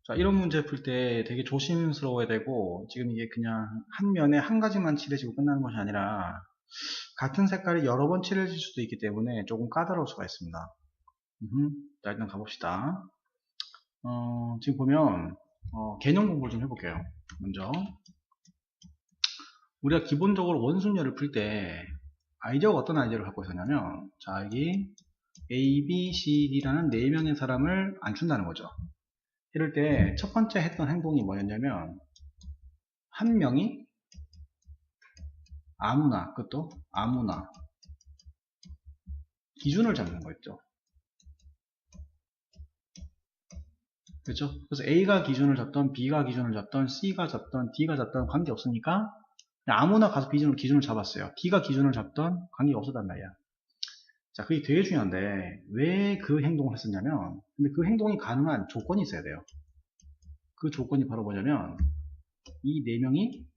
자, 이런 문제 풀 때 되게 조심스러워야 되고, 지금 이게 그냥 한 면에 한 가지만 칠해지고 끝나는 것이 아니라, 같은 색깔이 여러 번 칠해질 수도 있기 때문에 조금 까다로울 수가 있습니다. 자, 일단 가봅시다. 지금 보면, 개념 공부를 좀 해볼게요. 먼저. 우리가 기본적으로 원순열을 풀 때, 아이디어가 어떤 아이디어를 갖고 있었냐면, 자, 여기, A, B, C, D라는 4명의 사람을 앉춘다는 거죠. 이럴 때 첫 번째 했던 행동이 뭐였냐면 한 명이 아무나, 그것도 아무나 기준을 잡는 거였죠. 그렇죠? 그래서 A가 기준을 잡던 B가 기준을 잡던 C가 잡던 D가 잡던 관계없으니까 아무나 가서 기준을 잡았어요. D가 기준을 잡던 관계가 없었단 말이야. 자, 그게 되게 중요한데 왜 그 행동을 했었냐면, 근데 그 행동이 가능한 조건이 있어야 돼요. 그 조건이 바로 뭐냐면 이 4명이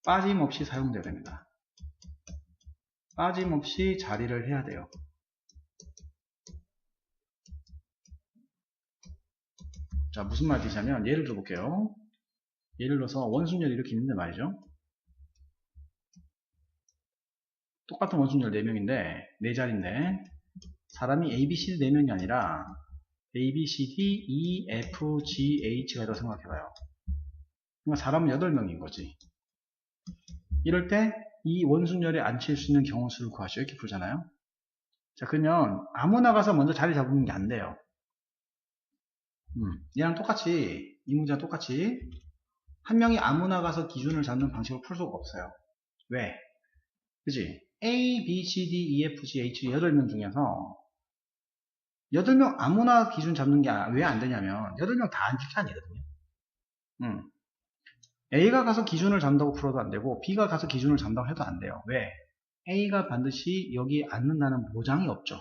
빠짐없이 사용되어야 됩니다. 빠짐없이 자리를 해야 돼요. 자, 무슨 말이냐면 예를 들어 볼게요. 예를 들어서 원순열이 이렇게 있는데 말이죠. 똑같은 원순열 4명인데 4자리인데 사람이 A, B, C, D 4명이 아니라 A, B, C, D, E, F, G, H가 있다고 생각해봐요. 그러니까 사람은 8명인 거지. 이럴 때 이 원순열에 앉힐 수 있는 경우 수를 구하시오. 이렇게 풀잖아요. 자, 그러면 아무나 가서 먼저 자리 잡는 게 안 돼요. 얘랑 똑같이, 이 문제랑 똑같이 한 명이 아무나 가서 기준을 잡는 방식으로 풀 수가 없어요. 왜? 그치? A, B, C, D, E, F, G, H 8명 중에서 8명 아무나 기준 잡는 게 왜 안 되냐면 8명 다 앉힐 게 아니거든요. A가 가서 기준을 잡는다고 풀어도 안 되고 B가 가서 기준을 잡는다고 해도 안 돼요. 왜? A가 반드시 여기 앉는다는 보장이 없죠.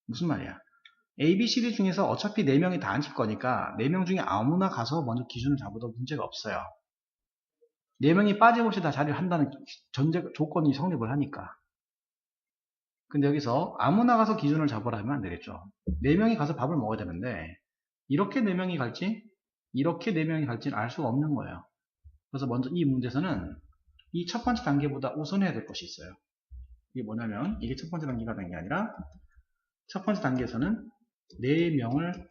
무슨 말이야? A, B, C, D 중에서 어차피 4명이 다 앉힐 거니까 4명 중에 아무나 가서 먼저 기준을 잡아도 문제가 없어요. 4명이 빠짐없이 다 자리를 한다는 조건이 성립을 하니까. 근데 여기서 아무나 가서 기준을 잡으라 하면 안 되겠죠. 4명이 가서 밥을 먹어야 되는데 이렇게 4명이 갈지 이렇게 4명이 갈지는 알 수가 없는 거예요. 그래서 먼저 이 문제에서는 이 첫 번째 단계보다 우선해야 될 것이 있어요. 이게 뭐냐면 이게 첫 번째 단계가 되는 게 아니라 첫 번째 단계에서는 4명을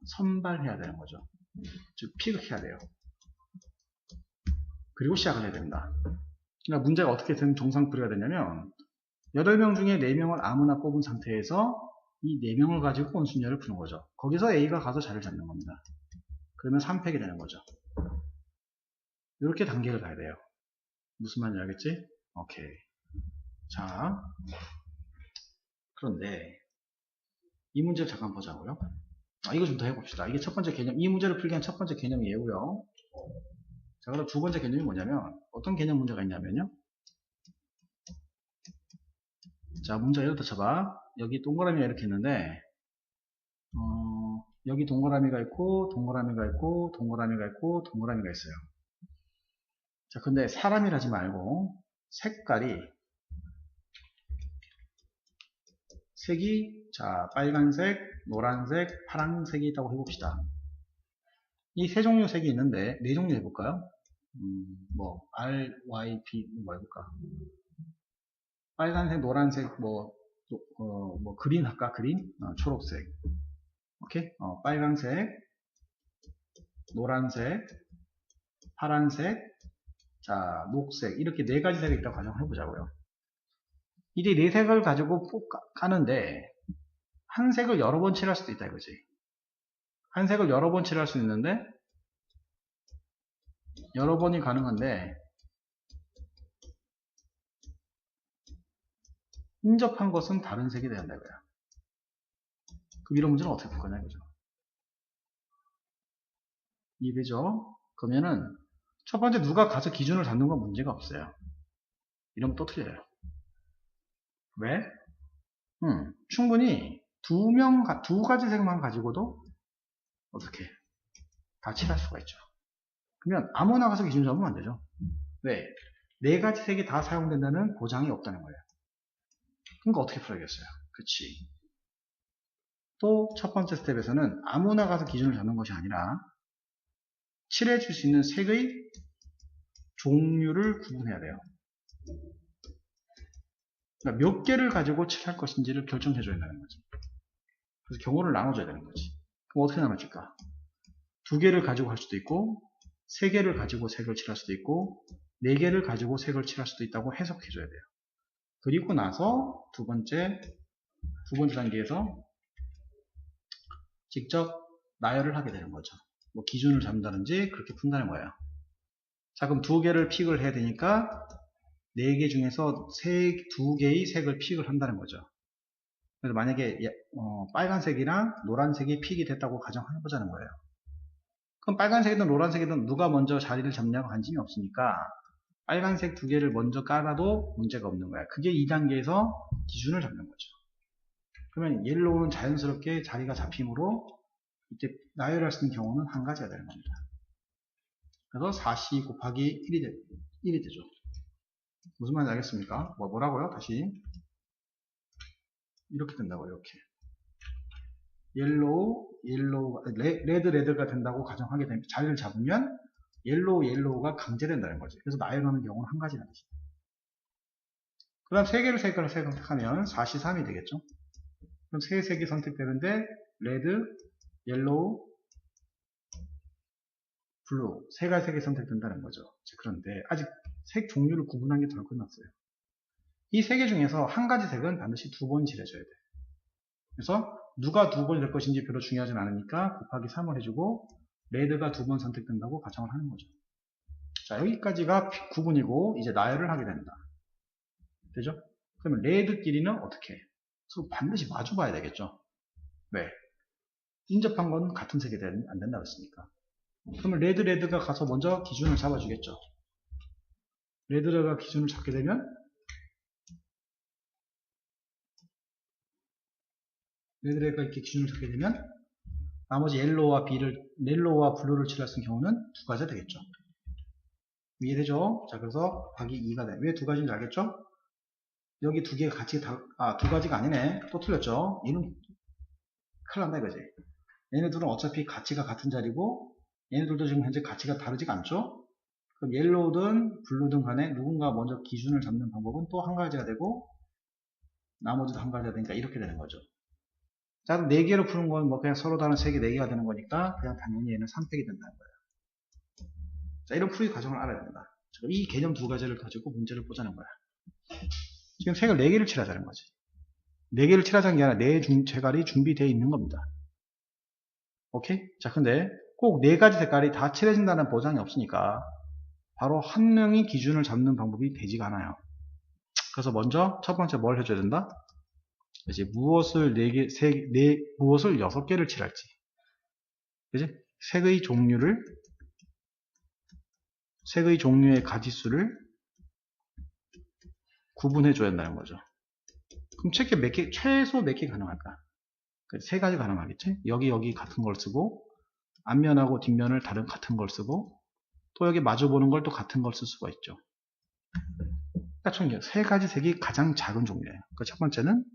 선발해야 되는 거죠. 즉 픽해야 돼요. 그리고 시작을 해야 됩니다. 그러니까 문제가 어떻게 정상풀이가 되냐면 8명 중에 4명을 아무나 뽑은 상태에서 이 4명을 가지고 원순열을 푸는 거죠. 거기서 A가 가서 자리를 잡는 겁니다. 그러면 3팩이 되는 거죠. 이렇게 단계를 가야 돼요. 무슨 말인지 알겠지? 오케이. 자, 그런데 이 문제를 잠깐 보자고요. 이거 좀 더 해봅시다. 이게 첫 번째 개념, 이 문제를 풀기 위한 첫 번째 개념이 얘고요. 자, 그럼 두 번째 개념이 뭐냐면 어떤 개념 문제가 있냐면요. 자, 문제 예를 들어 쳐봐. 여기 동그라미가 이렇게 있는데 여기 동그라미가 있고 동그라미가 있고 동그라미가 있고 동그라미가 있어요. 자, 근데 사람이라지 말고 색이 자, 빨간색, 노란색, 파란색이 있다고 해봅시다. 이 세 종류 색이 있는데 네 종류 해볼까요? R, Y, B 뭐 해볼까? 빨간색, 노란색, 그린 할까? 그린? 초록색. 오케이? 빨간색, 노란색, 파란색, 자, 녹색. 이렇게 네 가지 색이 있다고 가정해보자고요. 이제 네 색을 가지고 까는데, 한 색을 여러 번 칠할 수도 있다 이거지. 한 색을 여러 번 칠할 수 있는데, 여러 번이 가능한데, 인접한 것은 다른 색이 돼야 한다 이거야. 그럼 이런 문제는 어떻게 풀 거냐 이거죠. 이해되죠? 그러면은 첫 번째 누가 가서 기준을 잡는 건 문제가 없어요. 이러면 또 틀려요. 왜? 충분히 두 가지 색만 가지고도 어떻게 다 칠할 수가 있죠. 그러면 아무나 가서 기준 잡으면 안 되죠. 왜? 네 가지 색이 다 사용된다는 보장이 없다는 거예요. 그러니까 어떻게 풀어야겠어요? 그치. 또 첫 번째 스텝에서는 아무나 가서 기준을 잡는 것이 아니라 칠해줄 수 있는 색의 종류를 구분해야 돼요. 그러니까 몇 개를 가지고 칠할 것인지를 결정해 줘야 되는 거지. 그래서 경우를 나눠줘야 되는 거지. 그럼 어떻게 나눠줄까? 2개를 가지고 할 수도 있고 3개를 가지고 색을 칠할 수도 있고 4개를 가지고 색을 칠할 수도 있다고 해석해 줘야 돼요. 그리고 나서 두 번째 단계에서 직접 나열을 하게 되는 거죠. 뭐 기준을 잡는다든지 그렇게 푼다는 거예요. 자, 그럼 2개를 픽을 해야 되니까 4개 중에서 2개의 색을 픽을 한다는 거죠. 그래서 만약에 빨간색이랑 노란색이 픽이 됐다고 가정해보자는 거예요. 그럼 빨간색이든 노란색이든 누가 먼저 자리를 잡냐고 관심이 없으니까 빨간색 2개를 먼저 깔아도 문제가 없는 거야. 그게 2단계에서 기준을 잡는 거죠. 그러면 옐로우는 자연스럽게 자리가 잡히므로 이때 나열할 수 있는 경우는 한 가지가 되는 겁니다. 그래서 4C 곱하기 1이 되죠. 무슨 말인지 알겠습니까? 뭐라고요? 다시 이렇게 된다고요. 이렇게 레드가 된다고 가정하게 되면 자리를 잡으면 옐로우가 강제된다는 거지. 그래서 나열하는 경우는 한 가지라는 거지. 그 다음 3개를 선택하면 4C3이 되겠죠. 그럼 세 색이 선택되는데 레드, 옐로우, 블루 세 가지 색이 선택된다는 거죠. 그런데 아직 색 종류를 구분한 게 덜 끝났어요. 이 3개 중에서 한 가지 색은 반드시 2번 칠해줘야 돼요. 그래서 누가 2번 될 것인지 별로 중요하진 않으니까 곱하기 3을 해주고 레드가 2번 선택된다고 가정을 하는 거죠. 자, 여기까지가 구분이고 이제 나열을 하게 된다. 되죠? 그러면 레드끼리는 어떻게 해? 서로 반드시 마주 봐야 되겠죠. 왜? 인접한 건 같은 색이 안 된다고 했으니까. 그러면 레드가 가서 먼저 기준을 잡아주겠죠. 레드가 기준을 잡게 되면 레드가 이렇게 기준을 잡게 되면 나머지 옐로우와 블루를 칠할 수 있는 경우는 2가지가 되겠죠. 이해되죠? 자, 그래서 곱하기 2가 돼. 왜 2가지인지 알겠죠? 여기 2개가 같이 2가지가 아니네. 또 틀렸죠? 얘는 큰일 난다 이거지. 얘네들은 어차피 가치가 같은 자리고 얘네들도 지금 현재 가치가 다르지가 않죠? 그럼 옐로우든 블루든 간에 누군가 먼저 기준을 잡는 방법은 또 한 가지가 되고 나머지도 한 가지가 되니까 이렇게 되는 거죠. 자, 그럼 4개로 푸는 건 뭐 그냥 서로 다른 색이 4개가 되는 거니까 그냥 당연히 얘는 3팩이 된다는 거예요. 자, 이런 풀이 과정을 알아야 된다. 이 개념 2가지를 가지고 문제를 보자는 거야. 지금 색을 4개를 칠하자는 거지. 4개를 칠하자는 게 아니라 4 색깔이 준비되어 있는 겁니다. 오케이? 자, 근데 꼭 4가지 색깔이 다 칠해진다는 보장이 없으니까 바로 한 명이 기준을 잡는 방법이 되지가 않아요. 그래서 먼저 첫 번째 뭘 해줘야 된다? 이제 무엇을 6개를 칠할지. 그지? 색의 종류의 가지수를 구분해 줘야 한다는 거죠. 그럼 최소 몇 개 가능할까? 3가지 가능하겠지? 여기 같은 걸 쓰고, 앞면하고 뒷면을 같은 걸 쓰고, 또 여기 마주보는 걸 또 같은 걸 쓸 수가 있죠. 그러니까 총 3가지 색이 가장 작은 종류예요. 첫 번째는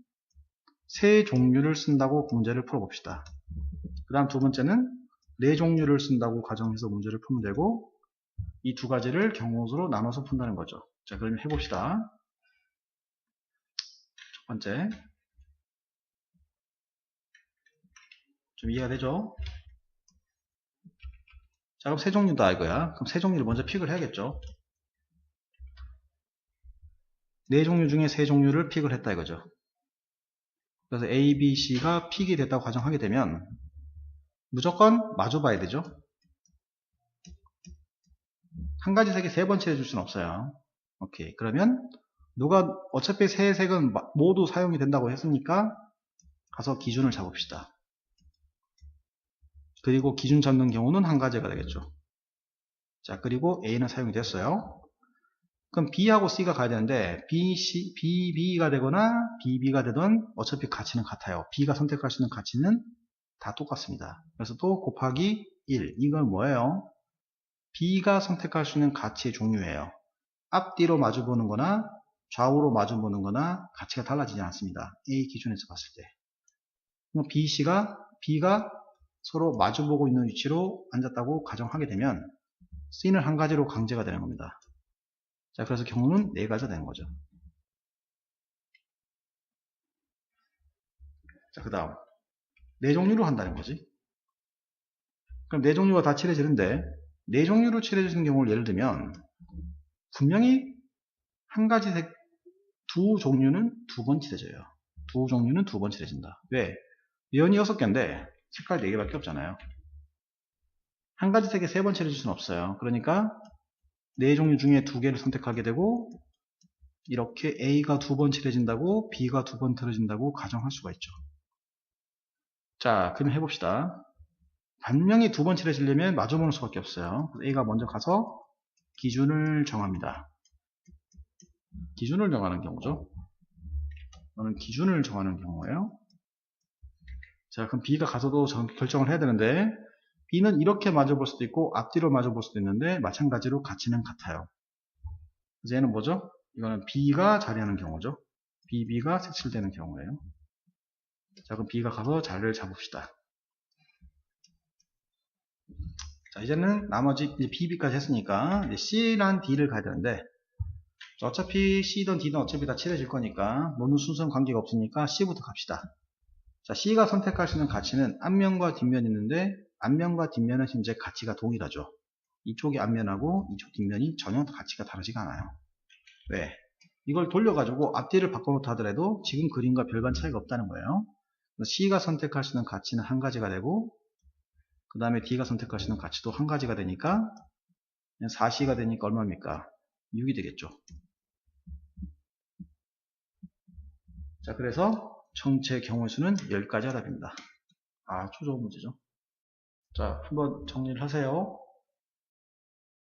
세 종류를 쓴다고 문제를 풀어봅시다. 그 다음 2번째는 4종류를 쓴다고 가정해서 문제를 풀면 되고, 이 2가지를 경우수로 나눠서 푼다는 거죠. 자, 그러면 해봅시다. 첫 번째. 좀 이해가 되죠? 자, 그럼 3종류다 이거야. 그럼 3종류를 먼저 픽을 해야겠죠. 4종류 중에 3종류를 픽을 했다 이거죠. 그래서 A, B, C가 픽이 됐다고 가정하게 되면 무조건 마주 봐야 되죠. 한 가지 색이 3번 칠해줄 수는 없어요. 오케이. 그러면 어차피 세 색은 모두 사용이 된다고 했으니까 가서 기준을 잡읍시다. 그리고 기준 잡는 경우는 한 가지가 되겠죠. 자, 그리고 A는 사용이 됐어요. 그럼 B하고 C가 가야 되는데 B가 되거나 BB가 되든 어차피 가치는 같아요. B가 선택할 수 있는 가치는 다 똑같습니다. 그래서 또 곱하기 1. 이건 뭐예요? B가 선택할 수 있는 가치의 종류예요. 앞뒤로 마주보는 거나 좌우로 마주보는 거나 가치가 달라지지 않습니다. A 기준에서 봤을 때. B가 서로 마주보고 있는 위치로 앉았다고 가정하게 되면 C는 한 가지로 강제가 되는 겁니다. 자, 그래서 경우는 네 가지가 되는 거죠. 자, 그 다음 네 종류로 한다는 거지. 그럼 네 종류가 다 칠해지는데 네 종류로 칠해지는 경우를 예를 들면 분명히 한 가지 색 두 종류는 두 번 칠해져요. 두 종류는 두 번 칠해진다. 왜? 면이 6개인데 색깔 4개밖에 없잖아요. 한 가지 색에 3번 칠해줄 수는 없어요. 그러니까 네 종류 중에 2개를 선택하게 되고 이렇게 A가 2번 칠해진다고 B가 2번 칠해진다고 가정할 수가 있죠. 자, 그럼 해봅시다. 분명히 2번 칠해지려면 마주보는 수밖에 없어요. A가 먼저 가서 기준을 정합니다. 기준을 정하는 경우죠. 이거는 기준을 정하는 경우예요. 자, 그럼 B가 가서도 결정을 해야 되는데 B는 이렇게 마주볼 수도 있고 앞뒤로 마주볼 수도 있는데 마찬가지로 가치는 같아요. 그래서 얘는 뭐죠? 이거는 B가 자리하는 경우죠. BB가 색칠되는 경우예요. 자, 그럼 B가 가서 자리를 잡읍시다. 자, 이제는 나머지 이제 BB까지 했으니까 이제 C랑 D를 가야 되는데 어차피 C든 D든 어차피 다 칠해질 거니까 노는 순서는 관계가 없으니까 C부터 갑시다. 자, C가 선택할 수 있는 가치는 앞면과 뒷면이 있는데 앞면과 뒷면은 현재 가치가 동일하죠. 이쪽이 앞면하고 이쪽 뒷면이 전혀 가치가 다르지가 않아요. 왜? 이걸 돌려가지고 앞뒤를 바꿔놓다 하더라도 지금 그림과 별반 차이가 없다는 거예요. C가 선택할 수 있는 가치는 한 가지가 되고 그 다음에 D가 선택할 수 있는 가치도 한 가지가 되니까 4C가 되니까 얼마입니까? 6이 되겠죠. 자, 그래서 전체 경우의 수는 10가지가 답입니다. 아주 좋은 문제죠. 자, 한번 정리를 하세요.